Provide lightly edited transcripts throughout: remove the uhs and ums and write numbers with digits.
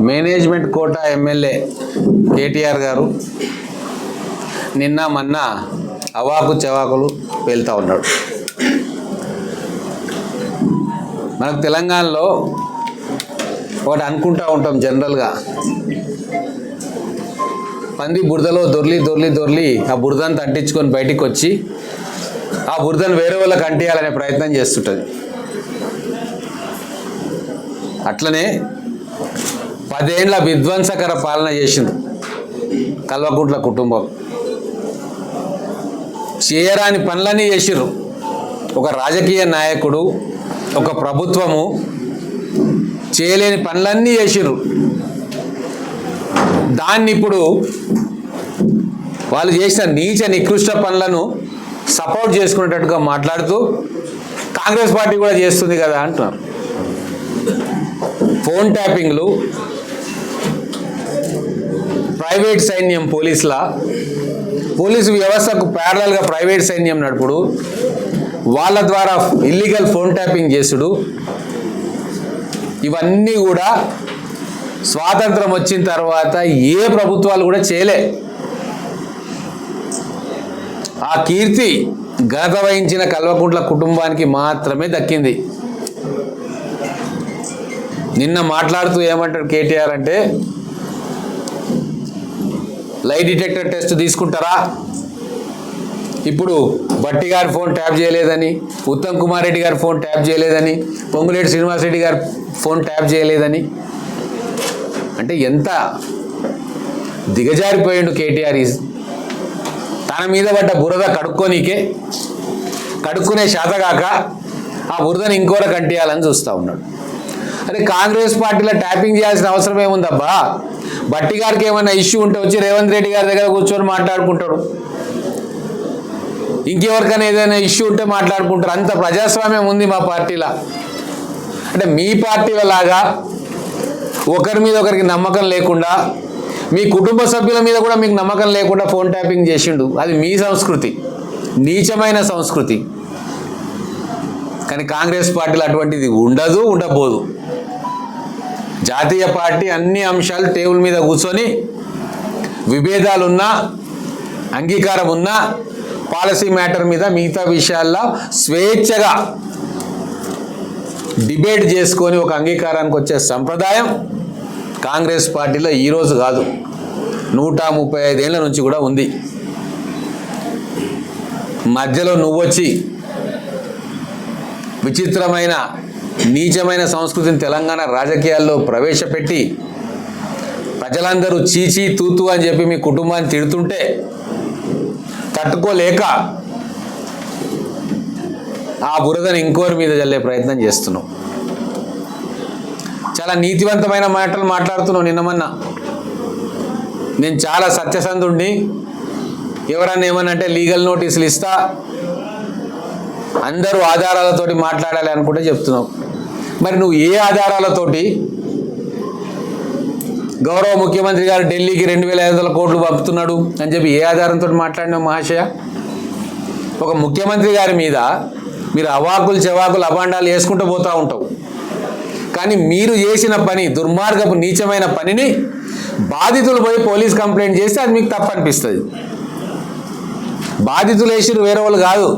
Management quota MLA KTR గారు నిన్న మొన్న అవాకు చవాకులు వెళ్తూ ఉన్నాడు. మనకు తెలంగాణలో ఒకటి అనుకుంటూ ఉంటాం జనరల్గా, పంది బురదలో దొర్లి ఆ బురదను అంటించుకొని బయటికి వచ్చి ఆ బురదను వేరే వాళ్ళకి అంటియాలనే ప్రయత్నం చేస్తుంటుంది. అట్లనే 10 ఏళ్ళ విధ్వంసకర పాలన చేసింది కల్వకుంట్ల కుటుంబం. చేయరాని పనులన్నీ చేసిర్రు. ఒక రాజకీయ నాయకుడు, ఒక ప్రభుత్వము చేయలేని పనులన్నీ చేసిర్రు. దాన్ని ఇప్పుడు వాళ్ళు చేసిన నీచ నికృష్ట పనులను సపోర్ట్ చేసుకునేటట్టుగా మాట్లాడుతూ కాంగ్రెస్ పార్టీ కూడా చేస్తుంది కదా అంటున్నారు. ఫోన్ ట్యాపింగ్లు, ప్రైవేట్ సైన్యం పోలీసు వ్యవస్థకు ప్యారలల్గా ప్రైవేట్ సైన్యం నడుపుడు, వాళ్ళ ద్వారా ఇల్లీగల్ ఫోన్ ట్యాపింగ్ చేసుడు, ఇవన్నీ కూడా స్వాతంత్రం వచ్చిన తర్వాత ఏ ప్రభుత్వాలు కూడా చేయలే. ఆ కీర్తి ఘనత వహించిన కల్వకుంట్ల కుటుంబానికి మాత్రమే దక్కింది. నిన్న మాట్లాడుతూ ఏమంటాడు కేటీఆర్ అంటే, లై డిటెక్టర్ టెస్ట్ తీసుకుంటారా, ఇప్పుడు భట్టి గారి ఫోన్ ట్యాప్ చేయలేదని, ఉత్తమ్ కుమార్ రెడ్డి గారి ఫోన్ ట్యాప్ చేయలేదని, పొంగులేటి శ్రీనివాసరెడ్డి గారి ఫోన్ ట్యాప్ చేయలేదని. అంటే ఎంత దిగజారిపోయిండు కేటీఆర్. తన మీద పడ్డ బురద కడుక్కునే శాతగాక ఆ బురదను ఇంకోర కంటియాలని చూస్తూ ఉన్నాడు. అదే కాంగ్రెస్ పార్టీలో ట్యాపింగ్ చేయాల్సిన అవసరం ఏముందబ్బా? భట్టి గారికి ఏమైనా ఇష్యూ ఉంటే వచ్చి రేవంత్ రెడ్డి గారి దగ్గర కూర్చొని మాట్లాడుకుంటాడు. ఇంకెవరికైనా ఏదైనా ఇష్యూ ఉంటే మాట్లాడుకుంటారు. అంత ప్రజాస్వామ్యం ఉంది మా పార్టీలో. అంటే మీ పార్టీల లాగా ఒకరి మీద ఒకరికి నమ్మకం లేకుండా, మీ కుటుంబ సభ్యుల మీద కూడా మీకు నమ్మకం లేకుండా ఫోన్ ట్యాపింగ్ చేసిండు. అది మీ సంస్కృతి, నీచమైన సంస్కృతి. కానీ కాంగ్రెస్ పార్టీలో అటువంటిది ఉండబోదు. జాతీయ పార్టీ అన్ని అంశాలు టేబుల్ మీద కూర్చొని విభేదాలున్నా, అంగీకారం ఉన్నా, పాలసీ మ్యాటర్ మీద మిగతా విషయాల్లో స్వేచ్ఛగా డిబేట్ చేసుకొని ఒక అంగీకారానికి వచ్చే సంప్రదాయం కాంగ్రెస్ పార్టీలో ఈరోజు కాదు, 135 ఏళ్ల నుంచి కూడా ఉంది. మధ్యలో నువ్వొచ్చి విచిత్రమైన నీచమైన సంస్కృతిని తెలంగాణ రాజకీయాల్లో ప్రవేశపెట్టి ప్రజలందరూ చీచీ తూతూ అని చెప్పి మీ కుటుంబాన్ని తిడుతుంటే తట్టుకోలేక ఆ బురదను ఇంకోరి మీద చల్లే ప్రయత్నం చేస్తున్నావు. చాలా నీతివంతమైన మాటలు మాట్లాడుతున్నావు. నిన్నమన్నా నేను చాలా సత్యసంధుడిని, ఎవరన్నా ఏమనంటే లీగల్ నోటీసులు ఇస్తా, అందరూ ఆధారాలతోటి మాట్లాడాలి అనుకుంటే చెప్తున్నావు. మరి నువ్వు ఏ ఆధారాలతోటి గౌరవ ముఖ్యమంత్రి గారు ఢిల్లీకి 2500 కోట్లు పంపుతున్నాడు అని చెప్పి ఏ ఆధారంతో మాట్లాడినావు మహాశయ? ఒక ముఖ్యమంత్రి గారి మీద మీరు అవాకులు చెవాకులు అభాండాలు వేసుకుంటూ పోతూ ఉంటావు. కానీ మీరు చేసిన పని, దుర్మార్గపు నీచమైన పనిని బాధితులు పోయి పోలీస్ కంప్లైంట్ చేస్తే అది మీకు తప్పు అనిపిస్తుంది. బాధితులు వేసిరు, వేరే వాళ్ళు కాదు.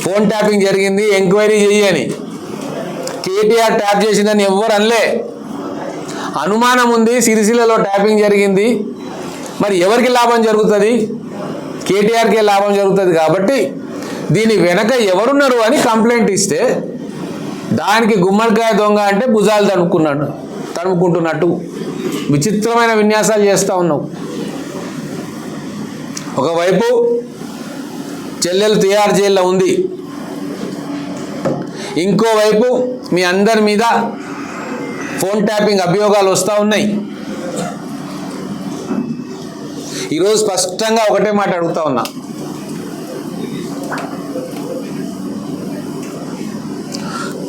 ఫోన్ ట్యాపింగ్ జరిగింది, ఎంక్వైరీ చెయ్యని. కేటీఆర్ ట్యాప్ చేసిందని ఎవ్వరు అనలే. అనుమానం ఉంది, సిరిసిల్లలో ట్యాపింగ్ జరిగింది, మరి ఎవరికి లాభం జరుగుతుంది? కేటీఆర్కే లాభం జరుగుతుంది. కాబట్టి దీని వెనక ఎవరున్నారు అని కంప్లైంట్ ఇస్తే దానికి గుమ్మడికాయ దొంగ అంటే భుజాలు తడుముకుంటున్నట్టు విచిత్రమైన విన్యాసాలు చేస్తూ ఉన్నావు. ఒకవైపు చెల్లెలు తిహార్ జైల్లో ఉంది, ఇంకోవైపు మీ అందరి మీద ఫోన్ ట్యాపింగ్ అభియోగాలు వస్తూ ఉన్నాయి. ఈరోజు స్పష్టంగా ఒకటే మాట అడుగుతా ఉన్నా,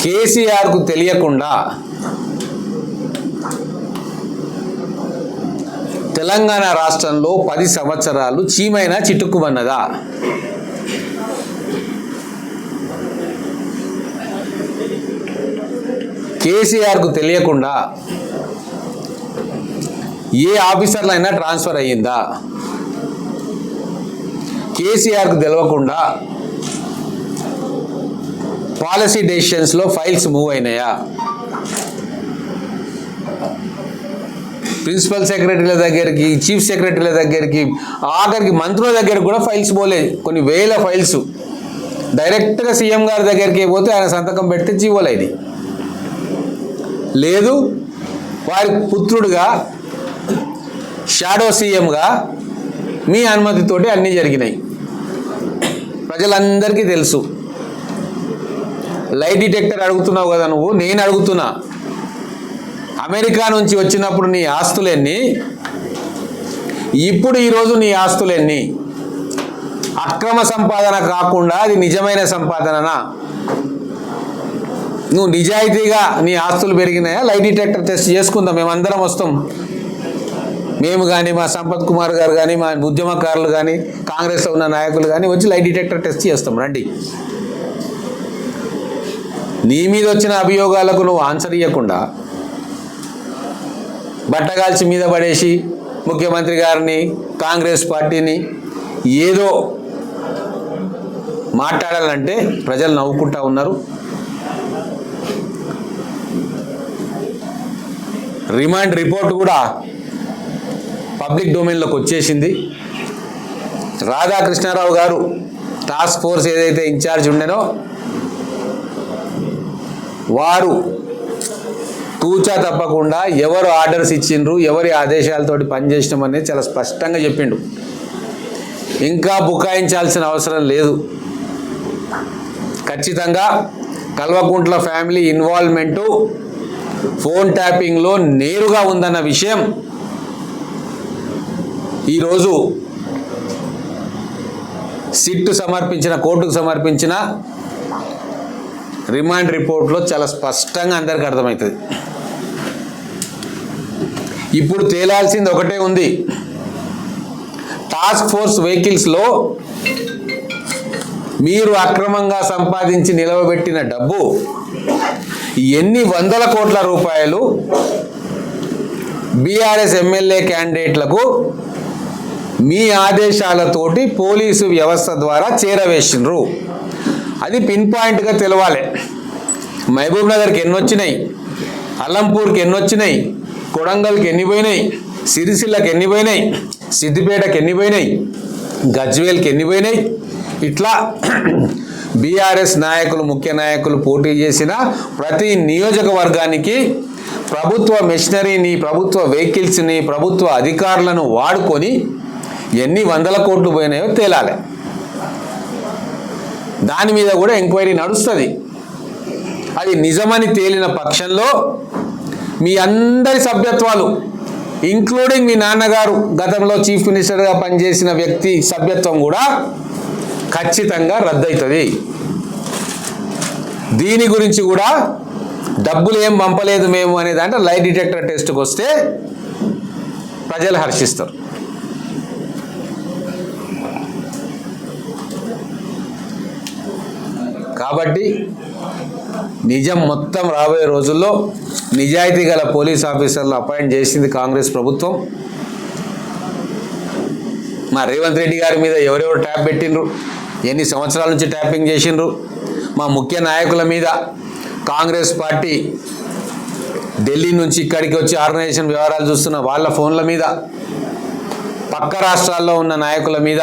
కేసీఆర్కు తెలియకుండా తెలంగాణ రాష్ట్రంలో 10 సంవత్సరాలు చీమైనా చిటుక్కుమన్నదా? కేసీఆర్కు తెలియకుండా ఏ ఆఫీసర్లైనా ట్రాన్స్ఫర్ అయ్యిందా? కేసీఆర్కు తెలియకుండా పాలసీ డెసిషన్స్లో ఫైల్స్ మూవ్ అయినాయా? ప్రిన్సిపల్ సెక్రటరీల దగ్గరికి, చీఫ్ సెక్రటరీల దగ్గరికి, ఆఖరికి మంత్రుల దగ్గరికి కూడా ఫైల్స్ పోలేదు. కొన్ని వేల ఫైల్స్ డైరెక్ట్గా సీఎం గారి దగ్గరికి పోతే ఆయన సంతకం పెడితే జీవోలేదు. లేదు, వారి పుత్రుడుగా షాడో సీఎంగా మీ అనుమతితోటి అన్నీ జరిగినాయి. ప్రజలందరికీ తెలుసు. లై డిటెక్టర్ అడుగుతున్నావు కదా నువ్వు, నేను అడుగుతున్నా. అమెరికా నుంచి వచ్చినప్పుడు నీ ఆస్తులెన్ని, ఇప్పుడు ఈరోజు నీ ఆస్తులెన్ని? అక్రమ సంపాదన కాకుండా అది నిజమైన సంపాదననా? నువ్వు నిజాయితీగా నీ ఆస్తులు పెరిగినాయా? లై డిటెక్టర్ టెస్ట్ చేసుకుందాం, మేమందరం వస్తాం. మేము కానీ, మా సంపత్ కుమార్ గారు కానీ, మా ఉద్యమకారులు కానీ, కాంగ్రెస్లో ఉన్న నాయకులు కానీ వచ్చి లై డిటెక్టర్ టెస్ట్ చేస్తాం, రండి. నీ మీద వచ్చిన అభియోగాలకు నువ్వు ఆన్సర్ ఇవ్వకుండా బట్టగాల్చి మీద పడేసి ముఖ్యమంత్రి గారిని, కాంగ్రెస్ పార్టీని ఏదో మాట్లాడాలంటే ప్రజలు నవ్వుకుంటా ఉన్నారు. రిమాండ్ రిపోర్ట్ కూడా పబ్లిక్ డొమైన్లోకి వచ్చేసింది. రాధాకృష్ణారావు గారు టాస్క్ ఫోర్స్ ఏదైతే ఇన్ఛార్జ్ ఉండేనో వారు తూచా తప్పకుండా ఎవరు ఆర్డర్స్ ఇచ్చిండ్రు, ఎవరి ఆదేశాలతోటి పనిచేసినాం అనేది చాలా స్పష్టంగా చెప్పిండు. ఇంకా బుకాయించాల్సిన అవసరం లేదు. ఖచ్చితంగా కల్వకుంట్ల ఫ్యామిలీ ఇన్వాల్వ్మెంటు ఫోన్ ట్యాపింగ్లో నేరుగా ఉందన్న విషయం ఈరోజు సిట్ సమర్పించిన, కోర్టుకు సమర్పించిన రిమాండ్ రిపోర్ట్లో చాలా స్పష్టంగా అందరికీ అర్థమవుతుంది. ఇప్పుడు తేలాల్సింది ఒకటే ఉంది. టాస్క్ ఫోర్స్ వెహికల్స్లో మీరు అక్రమంగా సంపాదించి నిలవబెట్టిన డబ్బు ఎన్ని వందల కోట్ల రూపాయలు బీఆర్ఎస్ ఎమ్మెల్యే క్యాండిడేట్లకు మీ ఆదేశాలతోటి పోలీసు వ్యవస్థ ద్వారా చేరవేసిండ్రు. అది పిన్ పాయింట్గా తెలవాలి. మహబూబ్ నగర్కి ఎన్ని వచ్చినాయి, అల్లంపూర్కి ఎన్ని వచ్చినాయి, కొడంగల్కి ఎన్ని పోయినాయి, సిరిసిల్లకి ఎన్ని పోయినాయి, సిద్దిపేటకి ఎన్ని పోయినాయి, గజ్వేల్కి ఎన్ని పోయినాయి, ఇట్లా బీఆర్ఎస్ నాయకులు, ముఖ్య నాయకులు పోటీ చేసిన ప్రతి నియోజకవర్గానికి ప్రభుత్వ మెషినరీని, ప్రభుత్వ వెహికల్స్ని, ప్రభుత్వ అధికారులను వాడుకొని ఎన్ని వందల కోట్లు పోయినాయో తేలాలి. దాని మీద కూడా ఎంక్వైరీ నడుస్తుంది. అది నిజమని తేలిన పక్షంలో మీ అందరి సభ్యత్వాలు, ఇంక్లూడింగ్ మీ నాన్నగారు గతంలో చీఫ్ మినిస్టర్గా పనిచేసిన వ్యక్తి సభ్యత్వం కూడా ఖచ్చితంగా రద్దవుతుంది. దీని గురించి కూడా డబ్బులు ఏం పంపలేదు మేము అనే దాంట్లో లై డిటెక్టర్ టెస్ట్కి వస్తే ప్రజలు హర్షిస్తారు. కాబట్టి నిజం మొత్తం రాబోయే రోజుల్లో నిజాయితీ గల పోలీస్ ఆఫీసర్లు అపాయింట్ చేసింది కాంగ్రెస్ ప్రభుత్వం. మా రేవంత్ రెడ్డి గారి మీద ఎవరెవరు ట్యాప్ పెట్టిండ్రు, ఎన్ని సంవత్సరాల నుంచి ట్యాపింగ్ చేసిండ్రు, మా ముఖ్య నాయకుల మీద కాంగ్రెస్ పార్టీ ఢిల్లీ నుంచి ఇక్కడికి వచ్చి ఆర్గనైజేషన్ వ్యవహారాలు చూస్తున్న వాళ్ళ ఫోన్ల మీద, పక్క రాష్ట్రాల్లో ఉన్న నాయకుల మీద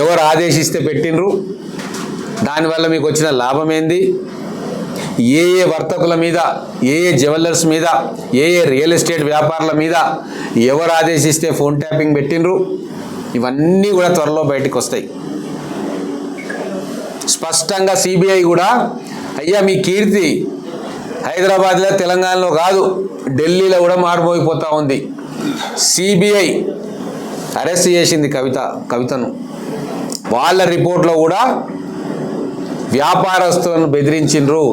ఎవరు ఆదేశిస్తే పెట్టినరు, దానివల్ల మీకు వచ్చిన లాభం ఏంది, ఏ ఏ వర్తకుల మీద, ఏ ఏ జ్యువెలర్స్ మీద, ఏ ఏ రియల్ ఎస్టేట్ వ్యాపారుల మీద ఎవరు ఆదేశిస్తే ఫోన్ ట్యాపింగ్ పెట్టినరు, ఇవన్నీ కూడా త్వరలో బయటకు వస్తాయి. స్పష్టంగా సిబిఐ కూడా అయ్యా మీ కీర్తి హైదరాబాద్లో, తెలంగాణలో కాదు ఢిల్లీలో కూడా మారిపోయిపోతూ ఉంది. సిబిఐ అరెస్ట్ చేసింది కవితను. వాళ్ళ రిపోర్ట్లో కూడా వ్యాపారస్తులను బెదిరించిండ్రు.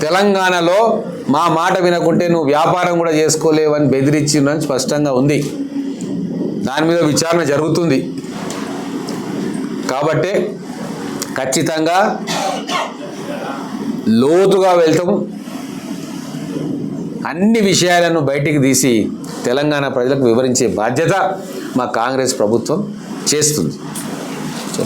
తెలంగాణలో మా మాట వినకుంటే నువ్వు వ్యాపారం కూడా చేసుకోలేవని బెదిరించిండ్రు అని స్పష్టంగా ఉంది. దాని మీద విచారణ జరుగుతుంది. కాబట్టి ఖచ్చితంగా లోతుగా వెళ్తాం, అన్ని విషయాలను బయటికి తీసి తెలంగాణ ప్రజలకు వివరించే బాధ్యత మా కాంగ్రెస్ ప్రభుత్వం చేస్తుంది.